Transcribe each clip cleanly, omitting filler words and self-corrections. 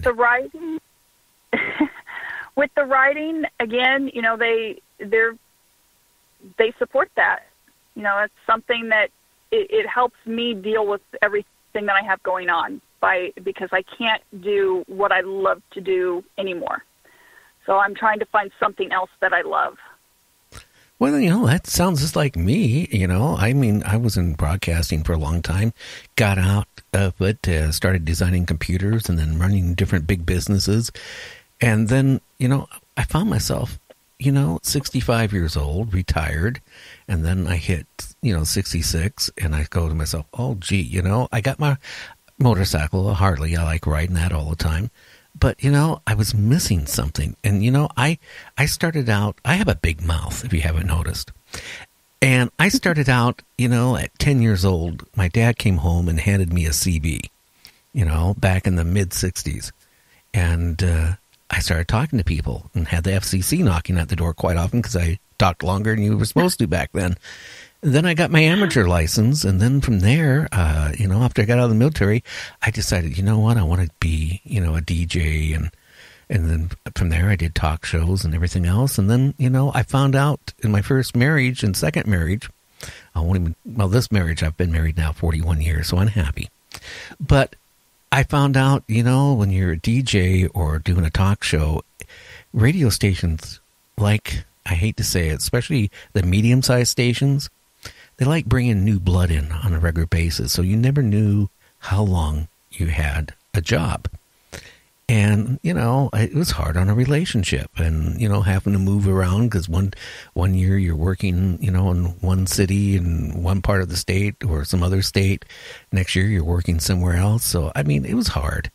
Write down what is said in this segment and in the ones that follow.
the writing, again, you know, they support that. You know, it's something that it helps me deal with everything that I have going on because I can't do what I love to do anymore. So I'm trying to find something else that I love. Well, you know, that sounds just like me, you know. I mean, I was in broadcasting for a long time, got out of it, started designing computers and then running different big businesses. And then, you know, I found myself, you know, 65 years old, retired, and then I hit, you know, 66, and I go to myself, oh, gee, you know, I got my motorcycle, a Harley. I like riding that all the time. But, you know, I was missing something. And, you know, I started out, I have a big mouth, if you haven't noticed. And I started out, you know, at 10 years old, my dad came home and handed me a CB, you know, back in the mid-'60s. And I started talking to people and had the FCC knocking at the door quite often because I talked longer than you were supposed to back then. And then I got my amateur license, and then from there, you know, after I got out of the military, I decided, you know what, I want to be, you know, a DJ, and then from there I did talk shows and everything else. And then, you know, I found out in my first marriage and second marriage, this marriage, I've been married now 41 years, so I'm happy. But I found out, you know, when you're a DJ or doing a talk show, radio stations, like, I hate to say it, especially the medium-sized stations, they like bringing new blood in on a regular basis, so you never knew how long you had a job. And, you know, it was hard on a relationship, and, you know, having to move around because one year you're working, you know, in one city in one part of the state or some other state. Next year you're working somewhere else. So, I mean, it was hard.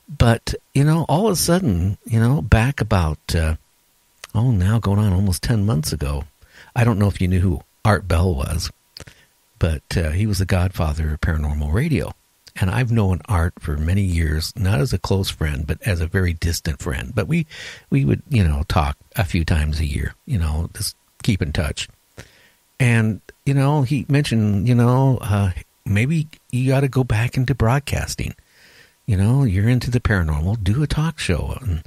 But, you know, all of a sudden, you know, back about, now going on almost 10 months ago, I don't know if you knew who Art Bell was, but he was the godfather of paranormal radio. And I've known Art for many years, not as a close friend, but as a very distant friend. But we would, you know, talk a few times a year, you know, just keep in touch. And, you know, he mentioned, you know, maybe you got to go back into broadcasting. You know, you're into the paranormal, do a talk show. And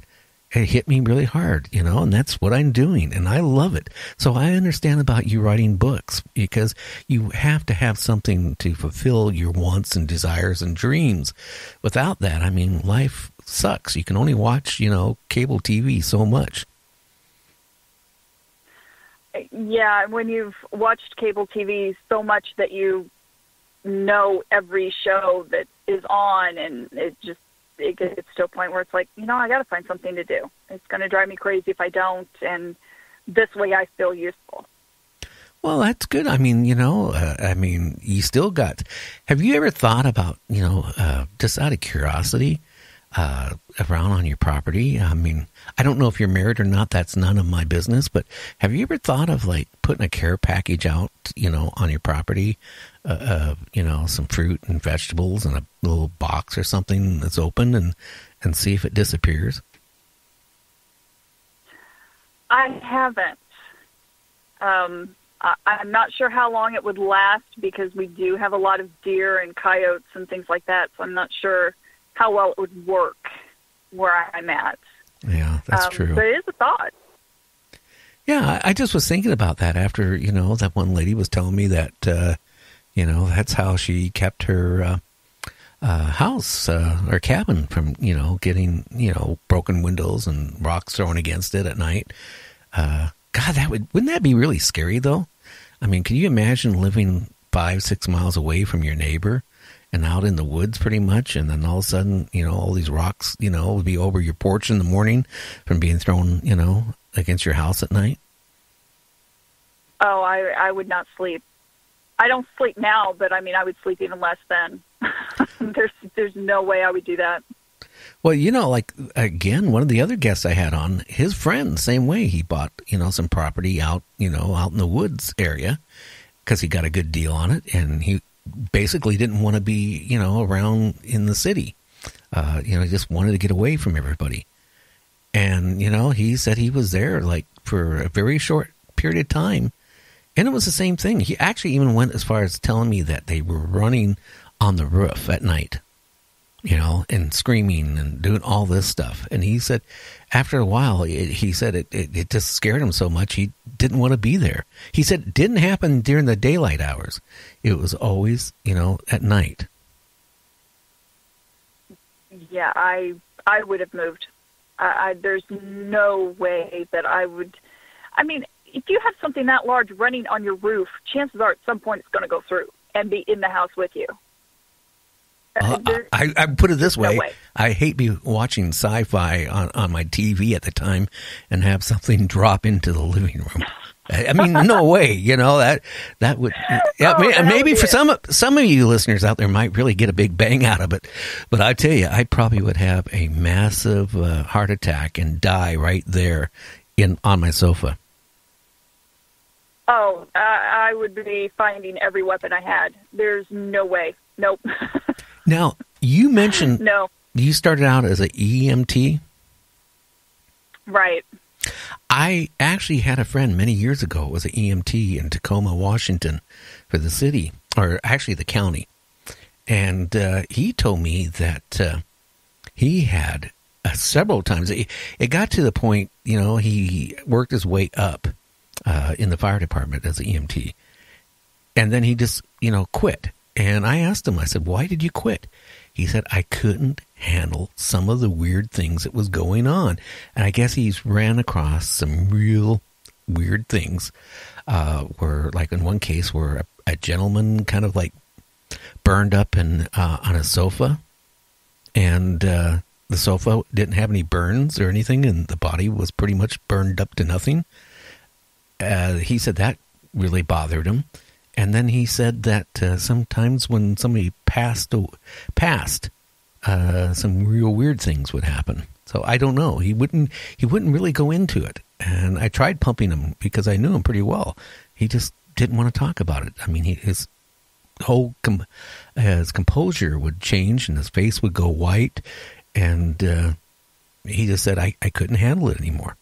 it hit me really hard, you know, and that's what I'm doing, and I love it. So I understand about you writing books, because you have to have something to fulfill your wants and desires and dreams. Without that, I mean, life sucks. You can only watch, you know, cable TV so much. Yeah, when you've watched cable TV so much that you know every show that is on, and it gets to a point where it's like, you know, I got to find something to do. It's going to drive me crazy if I don't, and this way I feel useful. Well, that's good. I mean, you know, you still got, have you ever thought about, you know, just out of curiosity, around on your property? I mean, I don't know if you're married or not. That's none of my business. But have you ever thought of, like, putting a care package out, you know, on your property? You know, some fruit and vegetables in a little box or something that's open, and see if it disappears? I haven't. I'm not sure how long it would last, because we do have a lot of deer and coyotes and things like that, so I'm not sure how well it would work where I'm at. Yeah, that's true. But it is a thought. Yeah, I just was thinking about that after, you know, that one lady was telling me that, you know, that's how she kept her house or cabin from, you know, getting, you know, broken windows and rocks thrown against it at night. God, wouldn't that be really scary, though? I mean, can you imagine living 5-6 miles away from your neighbor and out in the woods pretty much, and then all of a sudden, you know, all these rocks, you know, would be over your porch in the morning from being thrown, you know, against your house at night? Oh, I would not sleep. I don't sleep now, but I mean, I would sleep even less then. There's no way I would do that. Well, you know, like, again, one of the other guests I had on, his friend, same way. He bought, you know, some property out, you know, out in the woods area because he got a good deal on it, and he basically didn't want to be, you know, around in the city. You know, he just wanted to get away from everybody. And, you know, he said he was there, like, for a very short period of time, and it was the same thing. He actually even went as far as telling me that they were running on the roof at night. and screaming and doing all this stuff. And he said after a while, he said it just scared him so much he didn't want to be there. He said it didn't happen during the daylight hours. It was always, at night. Yeah, I would have moved. There's no way that I would. I mean, if you have something that large running on your roof, chances are at some point it's going to go through and be in the house with you. I put it this way. No way. I hate be watching sci-fi on my TV at the time and have something drop into the living room. I mean, no way, that would, maybe for some of you listeners out there might really get a big bang out of it. But I tell you, I probably would have a massive heart attack and die right there on my sofa. Oh, I would be finding every weapon I had. There's no way. Nope. Now, you mentioned no. You started out as an EMT? Right. I actually had a friend many years ago who was an EMT in Tacoma, Washington, for the city, or actually the county. And he told me that he had several times. It got to the point, he worked his way up in the fire department as an EMT. And then he just, quit. And I asked him, I said, why did you quit? He said, I couldn't handle some of the weird things that was going on. And I guess he's ran across some real weird things where, like in one case where a gentleman kind of like burned up on a sofa, and the sofa didn't have any burns or anything, and the body was pretty much burned up to nothing. He said that really bothered him. And then he said that sometimes when somebody passed, some real weird things would happen. So I don't know. He wouldn't really go into it. And I tried pumping him because I knew him pretty well. He just didn't want to talk about it. I mean, his whole his composure would change and his face would go white. And he just said, I couldn't handle it anymore.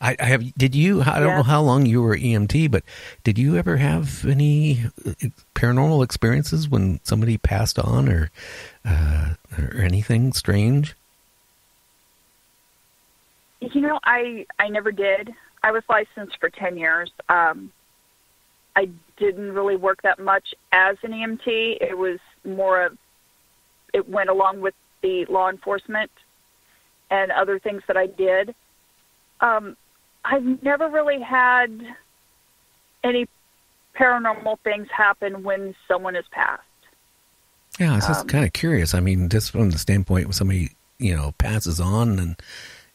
I don't know how long you were EMT, but did you ever have any paranormal experiences when somebody passed on or anything strange? I never did. I was licensed for 10 years. I didn't really work that much as an EMT. It was it went along with the law enforcement and other things that I did. I've never really had any paranormal things happen when someone has passed. Yeah, I was just kind of curious. I mean, just from the standpoint when somebody, passes on and,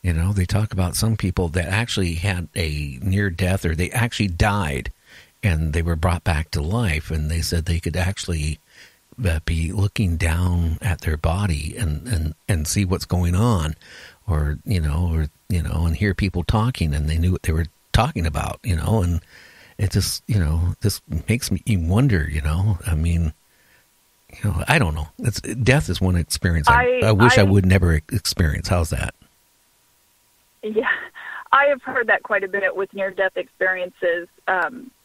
they talk about some people that actually had a near death or they actually died and they were brought back to life, and they said they could actually be looking down at their body and see what's going on. Or and hear people talking, and they knew what they were talking about, and it just, this makes me wonder, I mean, I don't know. Death is one experience I wish I would never experience. How's that? Yeah, I have heard that quite a bit with near-death experiences,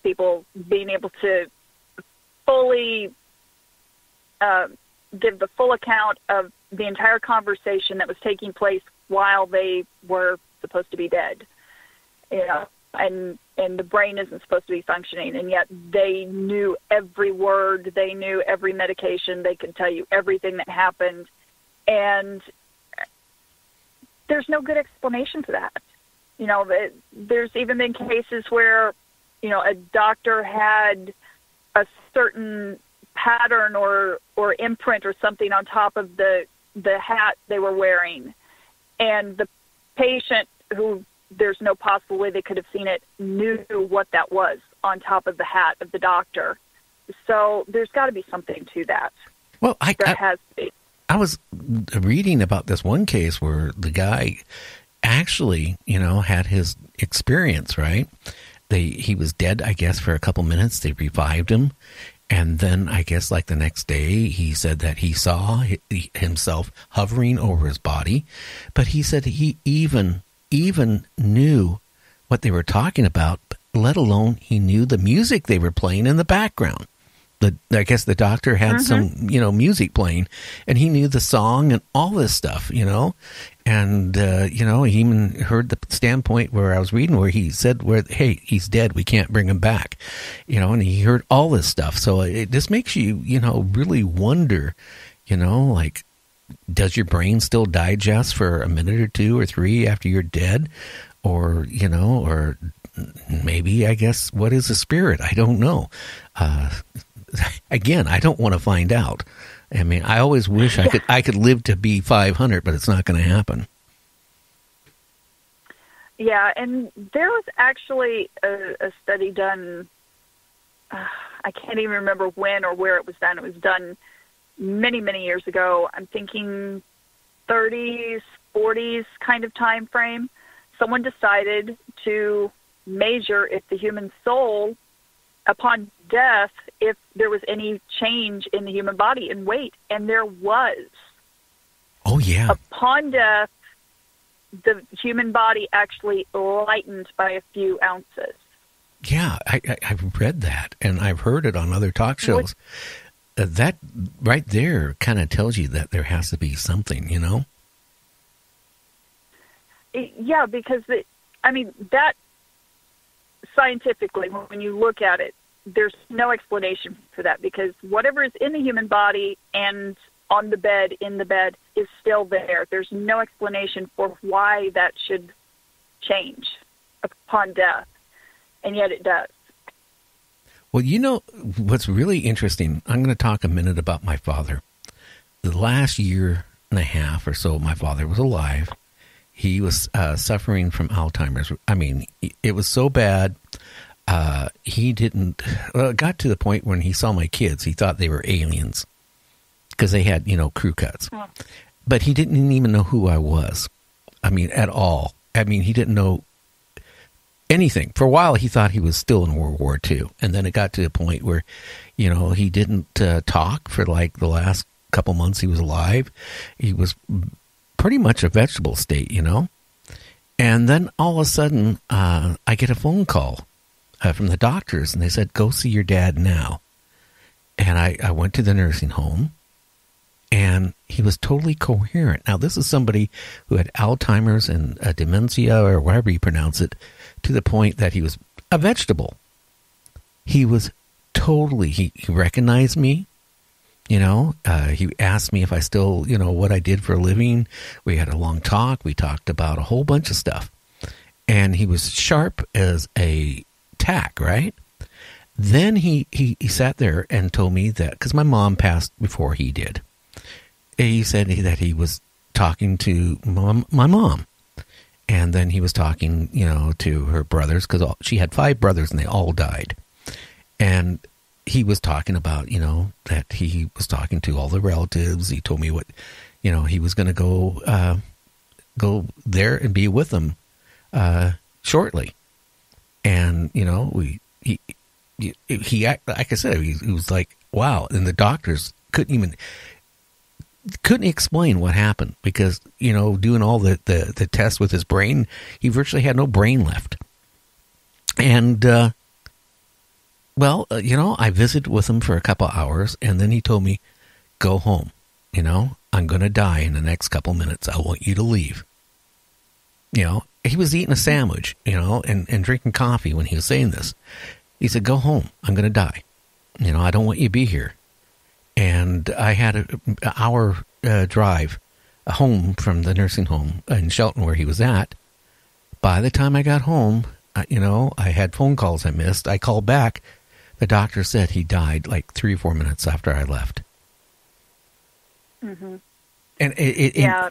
people being able to fully give the full account of the entire conversation that was taking place while they were supposed to be dead, and the brain isn't supposed to be functioning, and yet they knew every word, they knew every medication, they could tell you everything that happened, and there's no good explanation for that. There's even been cases where, a doctor had a certain pattern or imprint or something on top of the hat they were wearing, and the patient, who there's no possible way they could have seen it, knew what that was on top of the hat of the doctor. So there's got to be something to that. Well, there has to be. I was reading about this one case where the guy actually, had his experience, right? He was dead, I guess, for a couple minutes. They revived him. And then I guess like the next day, he said that he saw himself hovering over his body. But he said he even knew what they were talking about, let alone he knew the music they were playing in the background. I guess the doctor had some, music playing, and he knew the song and all this stuff, and, he even heard the standpoint where I was reading where he said, hey, he's dead. We can't bring him back, and he heard all this stuff. So it just makes you, really wonder, like, does your brain still digest for a minute or 2 or 3 after you're dead? Or, or maybe, I guess, what is a spirit? I don't know. Again, I don't want to find out. I mean, I always wish I could live to be 500, but it's not going to happen. Yeah, and there was actually a study done, I can't even remember when or where it was done. It was done many, many years ago. I'm thinking 30s, 40s kind of time frame. Someone decided to measure if the human soul, upon death, if there was any change in the human body in weight, and there was. Oh, yeah. Upon death, the human body actually lightened by a few ounces. Yeah, I've read that, and I've heard it on other talk shows. That right there kind of tells you that there has to be something, Yeah, because, that scientifically, when you look at it, there's no explanation for that, because whatever is in the human body and on the bed, in the bed, is still there. There's no explanation for why that should change upon death, and yet it does. Well, what's really interesting, I'm going to talk a minute about my father. The last year and a half or so my father was alive, he was suffering from Alzheimer's. I mean, it was so bad, it got to the point when he saw my kids, he thought they were aliens because they had, crew cuts. Oh. But he didn't even know who I was. I mean, at all. I mean, he didn't know anything. For a while, he thought he was still in World War II. And then it got to the point where, he didn't talk for like the last couple months he was alive. He was pretty much a vegetable state, And then all of a sudden, I get a phone call from the doctors, and they said, go see your dad now. And I went to the nursing home, and he was totally coherent. Now, this is somebody who had Alzheimer's and dementia, or whatever you pronounce it, to the point that he was a vegetable. He was totally, he recognized me. He asked me if I still, what I did for a living. We had a long talk. We talked about a whole bunch of stuff. And he was sharp as a tack, right? Then he sat there and told me that, because my mom passed before he did. He said that he was talking to my mom. And then he was talking, to her brothers, because she had 5 brothers and they all died. And he was talking about, that he was talking to all the relatives. He told me what, he was going to go there and be with them shortly. And, he like I said, he was like, wow. And the doctors couldn't explain what happened because, doing all the tests with his brain, he virtually had no brain left. And, I visited with him for a couple hours, and then he told me, go home. I'm going to die in the next couple minutes. I want you to leave. He was eating a sandwich, and drinking coffee when he was saying this. He said, go home. I'm going to die. I don't want you to be here. And I had an hour drive home from the nursing home in Shelton where he was at. By the time I got home, I had phone calls I missed. I called back. The doctor said he died like 3 or 4 minutes after I left. Mm-hmm. And it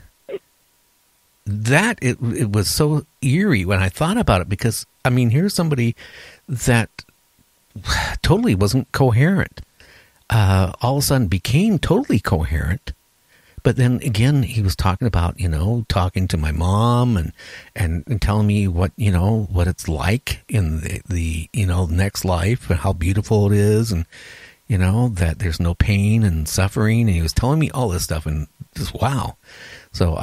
was so eerie when I thought about it because, here's somebody that totally wasn't coherent. All of a sudden became totally coherent. But then again, he was talking about, talking to my mom and telling me what it's like in the next life and how beautiful it is. And, that there's no pain and suffering. And he was telling me all this stuff and just, wow. So,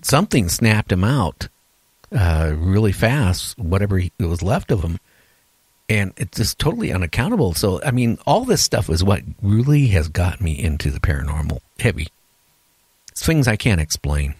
something snapped him out really fast, whatever was left of him. And it's just totally unaccountable. So, I mean, all this stuff is what really has got me into the paranormal heavy. It's things I can't explain.